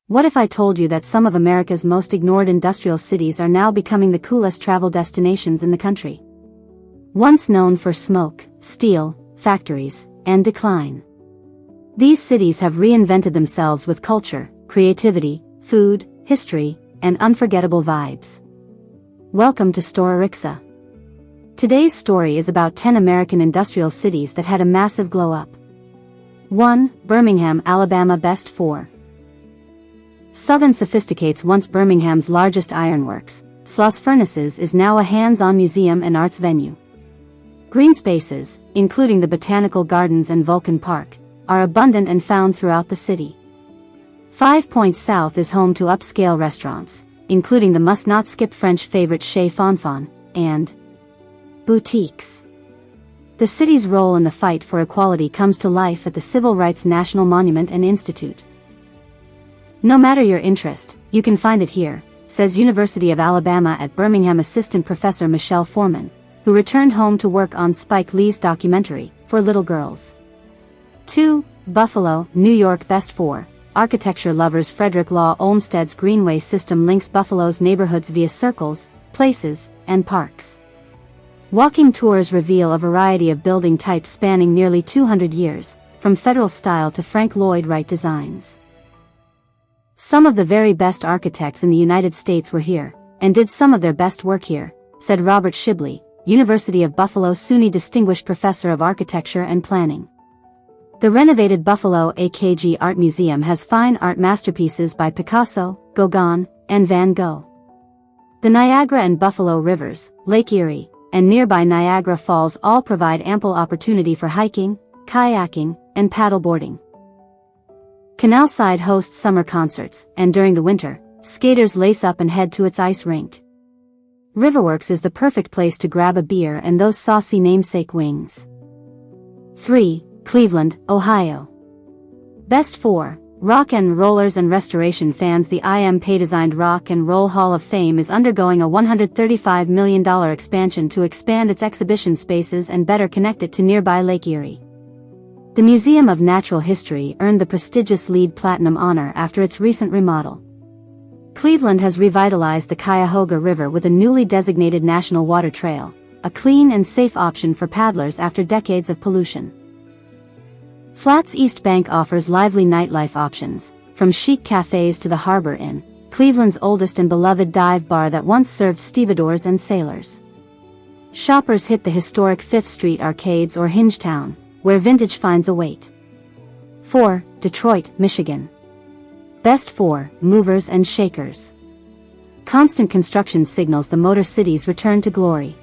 What if I told you that some of America's most ignored industrial cities are now becoming the coolest travel destinations in the country? Once known for smoke, steel, factories, and decline, these cities have reinvented themselves with culture, creativity, food, history, and unforgettable vibes. Welcome to STORYRIXA. Today's story is about 10 American industrial cities that had a massive glow-up. 1. Birmingham, Alabama. Best 4. Southern Sophisticates. Once Birmingham's largest ironworks, Sloss Furnaces, is now a hands-on museum and arts venue. Green spaces, including the Botanical Gardens and Vulcan Park, are abundant and found throughout the city. 5 Points South is home to upscale restaurants, including the must-not-skip French favorite Chez Fonfon, and boutiques. The city's role in the fight for equality comes to life at the Civil Rights National Monument and Institute. No matter your interest, you can find it here, says University of Alabama at Birmingham assistant professor Michelle Foreman, who returned home to work on Spike Lee's documentary, For Little Girls. 2. Buffalo, New York. Best 4. Architecture lovers. Frederick Law Olmsted's Greenway system links Buffalo's neighborhoods via circles, places, and parks. Walking tours reveal a variety of building types spanning nearly 200 years, from Federal style to Frank Lloyd Wright designs. Some of the very best architects in the United States were here, and did some of their best work here, said Robert Shibley, University of Buffalo SUNY Distinguished Professor of Architecture and Planning. The renovated Buffalo AKG Art Museum has fine art masterpieces by Picasso, Gauguin, and Van Gogh. The Niagara and Buffalo Rivers, Lake Erie, and nearby Niagara Falls all provide ample opportunity for hiking, kayaking, and paddleboarding. Canalside hosts summer concerts, and during the winter, skaters lace up and head to its ice rink. Riverworks is the perfect place to grab a beer and those saucy namesake wings. 3. Cleveland, Ohio. Best 4. Rock and rollers and restoration fans. The IMP-designed Rock and Roll Hall of Fame is undergoing a $135 million expansion to expand its exhibition spaces and better connect it to nearby Lake Erie. The Museum of Natural History earned the prestigious LEED Platinum honor after its recent remodel. Cleveland has revitalized the Cuyahoga River with a newly designated National Water Trail, a clean and safe option for paddlers after decades of pollution. Flats East Bank offers lively nightlife options, from chic cafes to the Harbor Inn, Cleveland's oldest and beloved dive bar that once served stevedores and sailors. Shoppers hit the historic 5th Street arcades or Hingetown, where vintage finds await. 4. Detroit, Michigan. Best 4. Movers and shakers. Constant construction signals the Motor City's return to glory.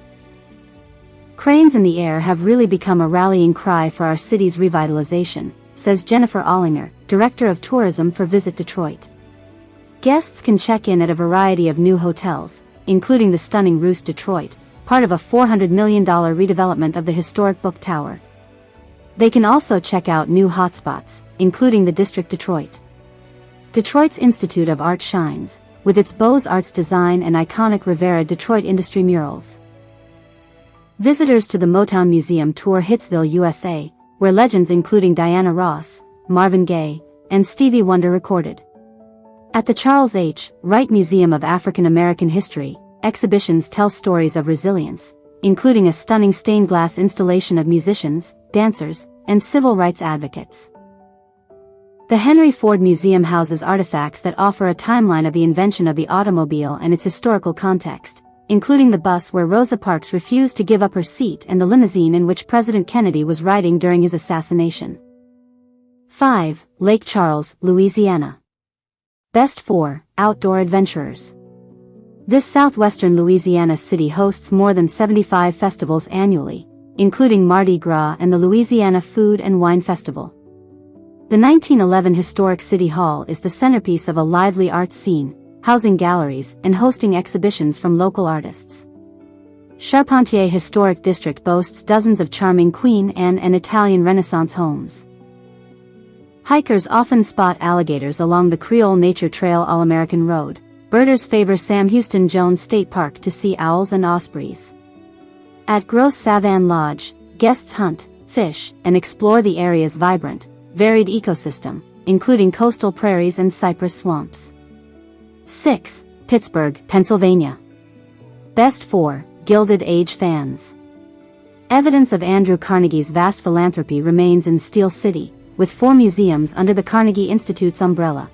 Cranes in the air have really become a rallying cry for our city's revitalization, says Jennifer Ollinger, Director of Tourism for Visit Detroit. Guests can check in at a variety of new hotels, including the stunning Roost Detroit, part of a $400 million redevelopment of the historic Book Tower. They can also check out new hotspots, including the District Detroit. Detroit's Institute of Art shines, with its Beaux-Arts design and iconic Rivera Detroit industry murals. Visitors to the Motown Museum tour Hitsville, USA, where legends including Diana Ross, Marvin Gaye, and Stevie Wonder recorded. At the Charles H. Wright Museum of African American History, exhibitions tell stories of resilience, including a stunning stained glass installation of musicians, dancers, and civil rights advocates. The Henry Ford Museum houses artifacts that offer a timeline of the invention of the automobile and its historical context, including the bus where Rosa Parks refused to give up her seat and the limousine in which President Kennedy was riding during his assassination. 5. Lake Charles, Louisiana. Best 4. Outdoor adventurers. This southwestern Louisiana city hosts more than 75 festivals annually, including Mardi Gras and the Louisiana Food and Wine Festival. The 1911 historic City Hall is the centerpiece of a lively art scene, housing galleries and hosting exhibitions from local artists. Charpentier Historic District boasts dozens of charming Queen Anne and Italian Renaissance homes. Hikers often spot alligators along the Creole Nature Trail All-American Road. Birders favor Sam Houston Jones State Park to see owls and ospreys. At Gros Savane Lodge, guests hunt, fish, and explore the area's vibrant, varied ecosystem, including coastal prairies and cypress swamps. 6. Pittsburgh, Pennsylvania. Best for Gilded Age fans. Evidence of Andrew Carnegie's vast philanthropy remains in Steel City, with 4 museums under the Carnegie Institute's umbrella.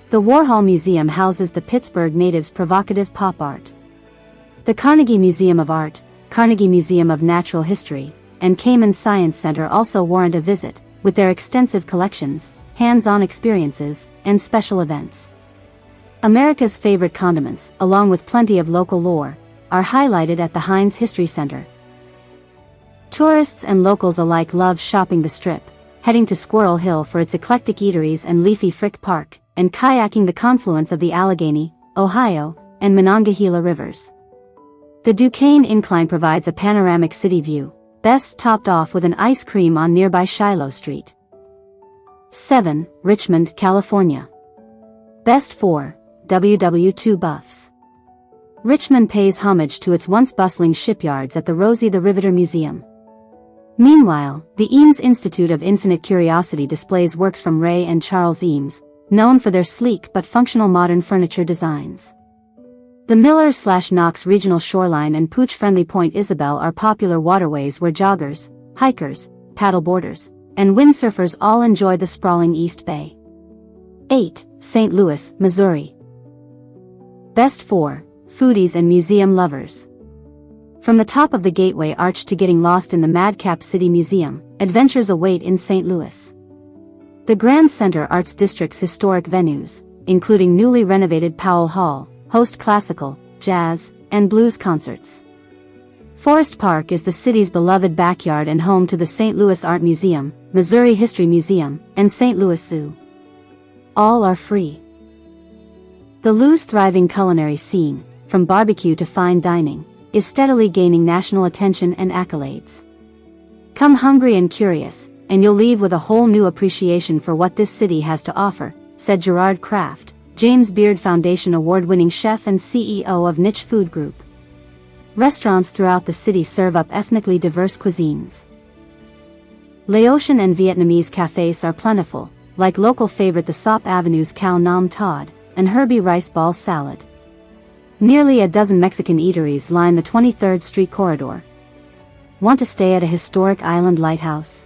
The Warhol Museum houses the Pittsburgh natives' provocative pop art. The Carnegie Museum of Art, Carnegie Museum of Natural History, and Cayman Science Center also warrant a visit, with their extensive collections, hands-on experiences, and special events. America's favorite condiments, along with plenty of local lore, are highlighted at the Heinz History Center. Tourists and locals alike love shopping the Strip, heading to Squirrel Hill for its eclectic eateries and leafy Frick Park, and kayaking the confluence of the Allegheny, Ohio, and Monongahela rivers. The Duquesne Incline provides a panoramic city view, best topped off with an ice cream on nearby Shiloh Street. 7. Richmond, California. Best for WW2 buffs. Richmond pays homage to its once bustling shipyards at the Rosie the Riveter Museum. Meanwhile, the Eames Institute of Infinite Curiosity displays works from Ray and Charles Eames, known for their sleek but functional modern furniture designs. The Miller/Knox Regional Shoreline and pooch-friendly Point Isabel are popular waterways where joggers, hikers, paddleboarders, and windsurfers all enjoy the sprawling East Bay. 8. St. Louis, Missouri. Best for foodies and museum lovers. From the top of the Gateway Arch to getting lost in the Madcap City Museum, adventures await in St. Louis. The Grand Center Arts District's historic venues, including newly renovated Powell Hall, host classical, jazz, and blues concerts. Forest Park is the city's beloved backyard and home to the St. Louis Art Museum, Missouri History Museum, and St. Louis Zoo. All are free. The Lou's thriving culinary scene, from barbecue to fine dining, is steadily gaining national attention and accolades. Come hungry and curious, and you'll leave with a whole new appreciation for what this city has to offer, said Gerard Kraft, James Beard Foundation award-winning chef and CEO of Niche Food Group. Restaurants throughout the city serve up ethnically diverse cuisines. Laotian and Vietnamese cafes are plentiful, like local favorite the Sop Avenue's Khao Nam Todd, and Herbie Rice Ball Salad. Nearly a dozen Mexican eateries line the 23rd Street corridor. Want to stay at a historic island lighthouse?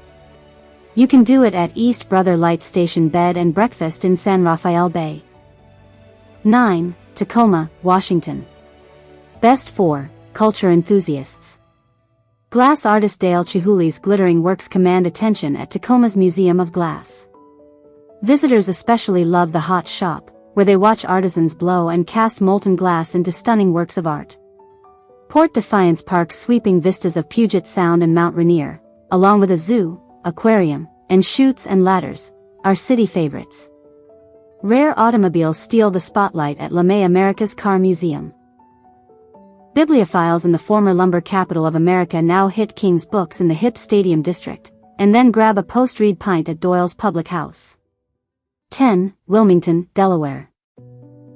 You can do it at East Brother Light Station Bed and Breakfast in San Rafael Bay. 9. Tacoma, Washington. Best for culture enthusiasts. Glass artist Dale Chihuly's glittering works command attention at Tacoma's Museum of Glass. Visitors especially love the Hot Shop, where they watch artisans blow and cast molten glass into stunning works of art. Port Defiance Park's sweeping vistas of Puget Sound and Mount Rainier, along with a zoo, aquarium, and chutes and ladders, are city favorites. Rare automobiles steal the spotlight at LeMay America's Car Museum. Bibliophiles in the former lumber capital of America now hit King's Books in the hip Stadium District, and then grab a post-read pint at Doyle's Public House. 10. Wilmington, Delaware.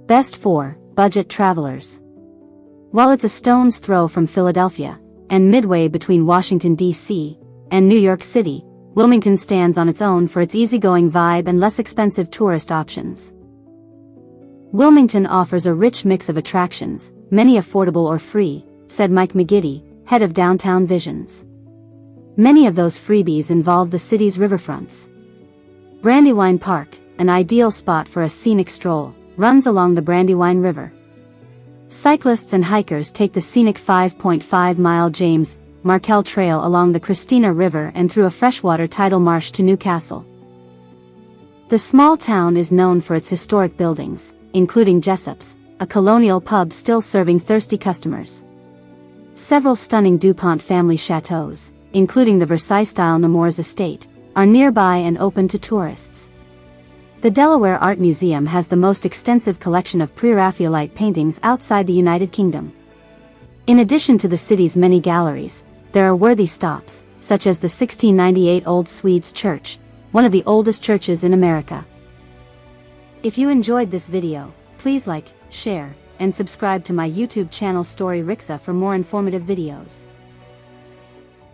Best for budget travelers. While it's a stone's throw from Philadelphia, and midway between Washington, D.C., and New York City, Wilmington stands on its own for its easygoing vibe and less expensive tourist options. Wilmington offers a rich mix of attractions, many affordable or free, said Mike McGiddy, head of Downtown Visions. Many of those freebies involve the city's riverfronts. Brandywine Park, an ideal spot for a scenic stroll, runs along the Brandywine River. Cyclists and hikers take the scenic 5.5-mile James Markell Trail along the Christina River and through a freshwater tidal marsh to Newcastle. The small town is known for its historic buildings, including Jessup's, a colonial pub still serving thirsty customers. Several stunning DuPont family chateaus, including the Versailles-style Nemours estate, are nearby and open to tourists. The Delaware Art Museum has the most extensive collection of Pre-Raphaelite paintings outside the United Kingdom. In addition to the city's many galleries, there are worthy stops, such as the 1698 Old Swedes Church, one of the oldest churches in America. If you enjoyed this video, please like, share, and subscribe to my YouTube channel STORYRIXA for more informative videos.